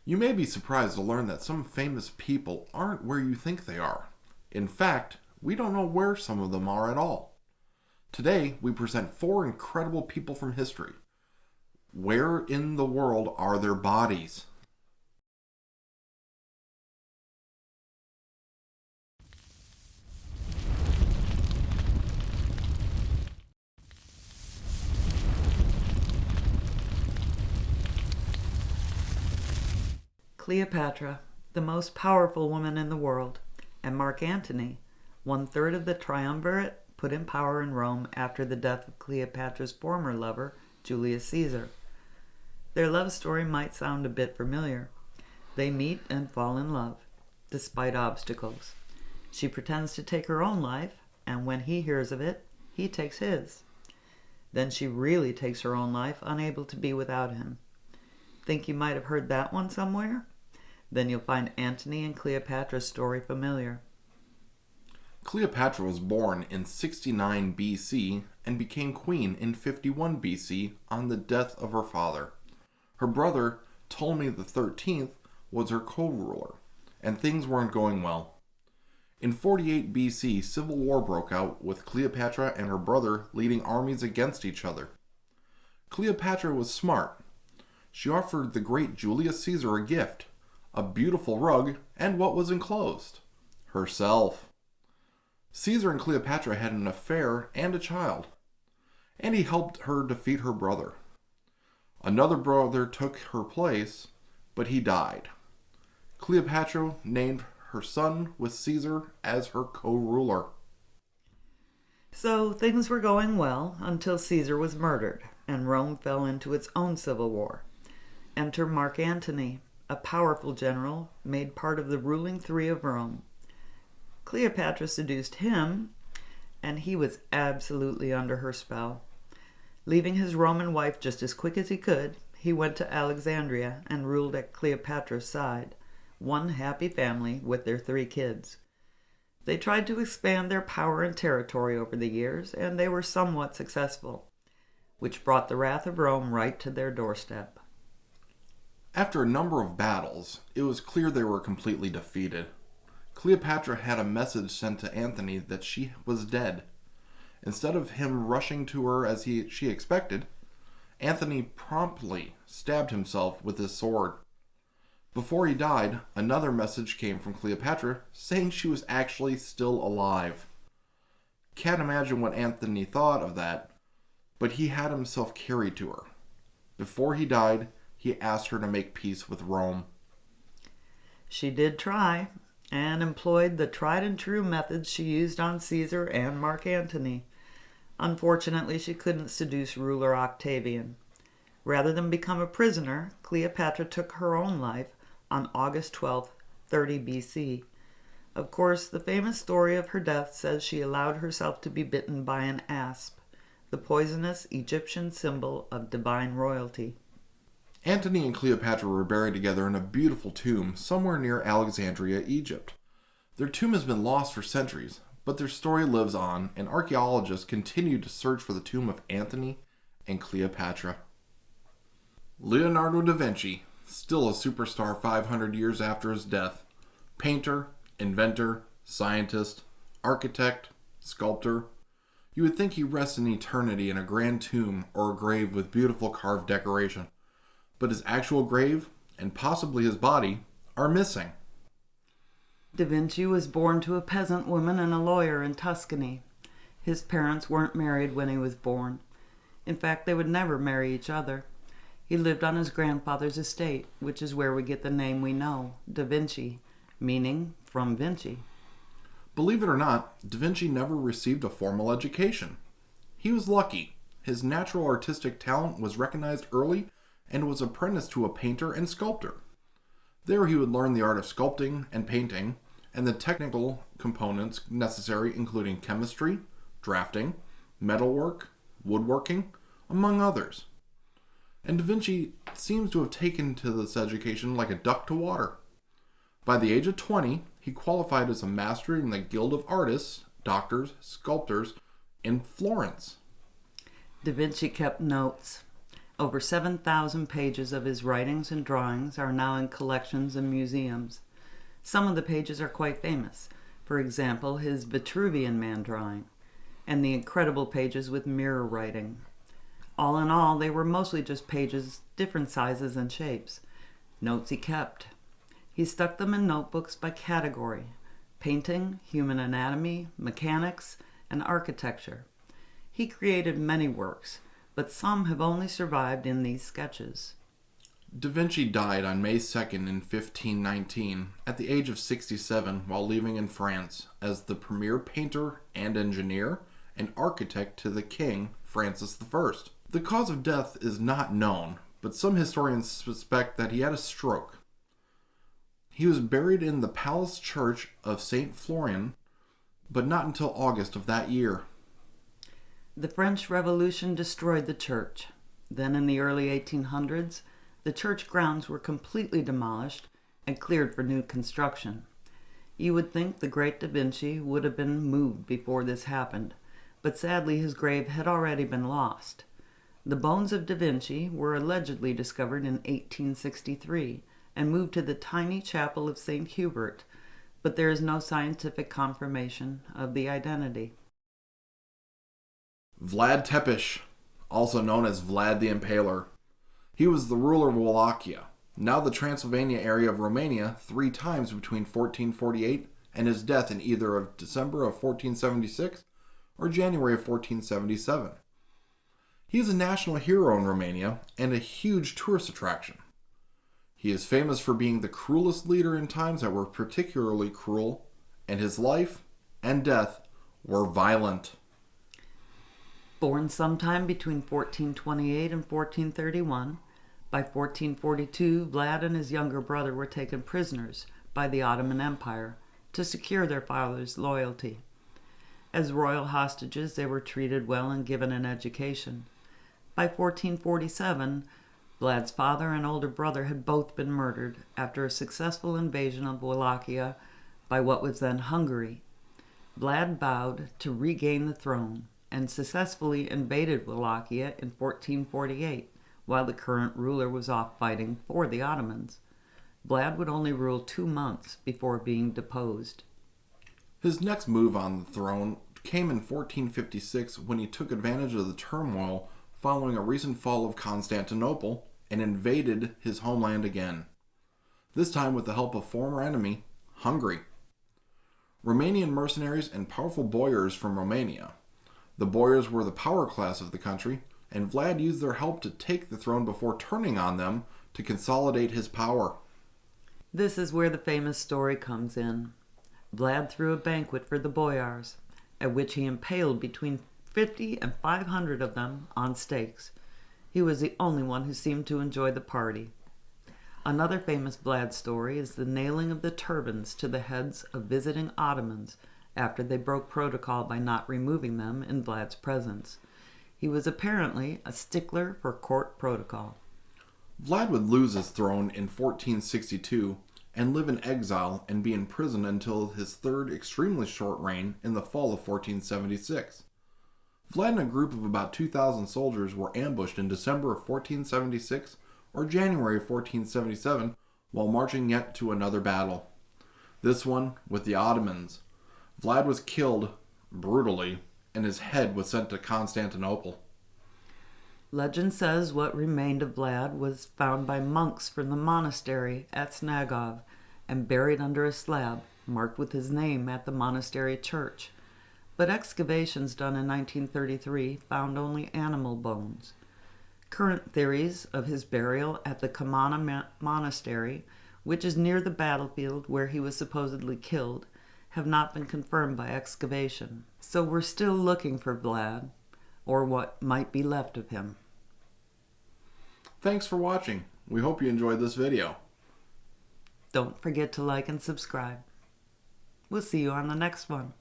You may be surprised to learn that some famous people aren't where you think they are. In fact, we don't know where some of them are at all. Today, we present 4 incredible people from history. Where in the world are their bodies? Cleopatra, the most powerful woman in the world, and Mark Antony, 1/3 of the triumvirate put in power in Rome after the death of Cleopatra's former lover, Julius Caesar. Their love story might sound a bit familiar. They meet and fall in love, despite obstacles. She pretends to take her own life, and when he hears of it, he takes his. Then she really takes her own life, unable to be without him. Think you might have heard that one somewhere? Then you'll find Antony and Cleopatra's story familiar. Cleopatra was born in 69 BC and became queen in 51 BC on the death of her father. Her brother, Ptolemy XIII, was her co-ruler, and things weren't going well. In 48 BC, civil war broke out with Cleopatra and her brother leading armies against each other. Cleopatra was smart. She offered the great Julius Caesar a gift, a beautiful rug, and what was enclosed? Herself. Caesar and Cleopatra had an affair and a child, and he helped her defeat her brother. Another brother took her place, but he died. Cleopatra named her son with Caesar as her co-ruler. So things were going well until Caesar was murdered, and Rome fell into its own civil war. Enter Mark Antony, a powerful general made part of the ruling 3 of Rome. Cleopatra seduced him, and he was absolutely under her spell. Leaving his Roman wife just as quick as he could, he went to Alexandria and ruled at Cleopatra's side, one happy family with their 3 kids. They tried to expand their power and territory over the years, and they were somewhat successful, which brought the wrath of Rome right to their doorstep. After a number of battles, it was clear they were completely defeated. Cleopatra had a message sent to Antony that she was dead. Instead of him rushing to her as she expected, Antony promptly stabbed himself with his sword. Before he died, another message came from Cleopatra saying she was actually still alive. Can't imagine what Antony thought of that, but he had himself carried to her. Before he died, he asked her to make peace with Rome. She did try, and employed the tried and true methods she used on Caesar and Mark Antony. Unfortunately, she couldn't seduce ruler Octavian. Rather than become a prisoner, Cleopatra took her own life on August 12, 30 BC. Of course, the famous story of her death says she allowed herself to be bitten by an asp, the poisonous Egyptian symbol of divine royalty. Antony and Cleopatra were buried together in a beautiful tomb somewhere near Alexandria, Egypt. Their tomb has been lost for centuries, but their story lives on, and archaeologists continue to search for the tomb of Antony and Cleopatra. Leonardo da Vinci, still a superstar 500 years after his death. Painter, inventor, scientist, architect, sculptor. You would think he rests in eternity in a grand tomb or a grave with beautiful carved decoration. But his actual grave, and possibly his body, are missing. Da Vinci was born to a peasant woman and a lawyer in Tuscany. His parents weren't married when he was born. In fact, they would never marry each other. He lived on his grandfather's estate, which is where we get the name we know, Da Vinci, meaning from Vinci. Believe it or not, Da Vinci never received a formal education. He was lucky. His natural artistic talent was recognized early and was apprenticed to a painter and sculptor. There he would learn the art of sculpting and painting, and the technical components necessary including chemistry, drafting, metalwork, woodworking, among others. And Da Vinci seems to have taken to this education like a duck to water. By the age of 20, he qualified as a master in the Guild of Artists, Doctors, Sculptors in Florence. Da Vinci kept notes. Over 7,000 pages of his writings and drawings are now in collections and museums. Some of the pages are quite famous. For example, his Vitruvian Man drawing, and the incredible pages with mirror writing. All in all, they were mostly just pages, different sizes and shapes. Notes he kept. He stuck them in notebooks by category: painting, human anatomy, mechanics, and architecture. He created many works, but some have only survived in these sketches. Da Vinci died on May 2nd in 1519 at the age of 67 while living in France as the premier painter and engineer and architect to the King Francis I. The cause of death is not known, but some historians suspect that he had a stroke. He was buried in the Palace Church of St. Florian, but not until August of that year. The French Revolution destroyed the church. Then in the early 1800s, the church grounds were completely demolished and cleared for new construction. You would think the great Da Vinci would have been moved before this happened, but sadly his grave had already been lost. The bones of Da Vinci were allegedly discovered in 1863 and moved to the tiny chapel of St. Hubert, but there is no scientific confirmation of the identity. Vlad Tepes, also known as Vlad the Impaler. He was the ruler of Wallachia, now the Transylvania area of Romania, 3 times between 1448 and his death in either of December of 1476 or January of 1477. He is a national hero in Romania and a huge tourist attraction. He is famous for being the cruelest leader in times that were particularly cruel, and his life and death were violent. Born sometime between 1428 and 1431, by 1442 Vlad and his younger brother were taken prisoners by the Ottoman Empire to secure their father's loyalty. As royal hostages, they were treated well and given an education. By 1447, Vlad's father and older brother had both been murdered after a successful invasion of Wallachia by what was then Hungary. Vlad vowed to regain the throne and successfully invaded Wallachia in 1448, while the current ruler was off fighting for the Ottomans. Vlad would only rule 2 months before being deposed. His next move on the throne came in 1456 when he took advantage of the turmoil following a recent fall of Constantinople and invaded his homeland again, this time with the help of former enemy, Hungary. Romanian mercenaries and powerful boyars from Romania. The boyars were the power class of the country, and Vlad used their help to take the throne before turning on them to consolidate his power. This is where the famous story comes in. Vlad threw a banquet for the boyars, at which he impaled between 50 and 500 of them on stakes. He was the only one who seemed to enjoy the party. Another famous Vlad story is the nailing of the turbans to the heads of visiting Ottomans after they broke protocol by not removing them in Vlad's presence. He was apparently a stickler for court protocol. Vlad would lose his throne in 1462 and live in exile and be in prison until his third extremely short reign in the fall of 1476. Vlad and a group of about 2,000 soldiers were ambushed in December of 1476 or January of 1477 while marching yet to another battle. This one with the Ottomans. Vlad was killed brutally, and his head was sent to Constantinople. Legend says what remained of Vlad was found by monks from the monastery at Snagov and buried under a slab marked with his name at the monastery church. But excavations done in 1933 found only animal bones. Current theories of his burial at the Kamana Monastery, which is near the battlefield where he was supposedly killed, have not been confirmed by excavation. So we're still looking for Vlad, or what might be left of him. Thanks for watching. We hope you enjoyed this video. Don't forget to like and subscribe. We'll see you on the next one.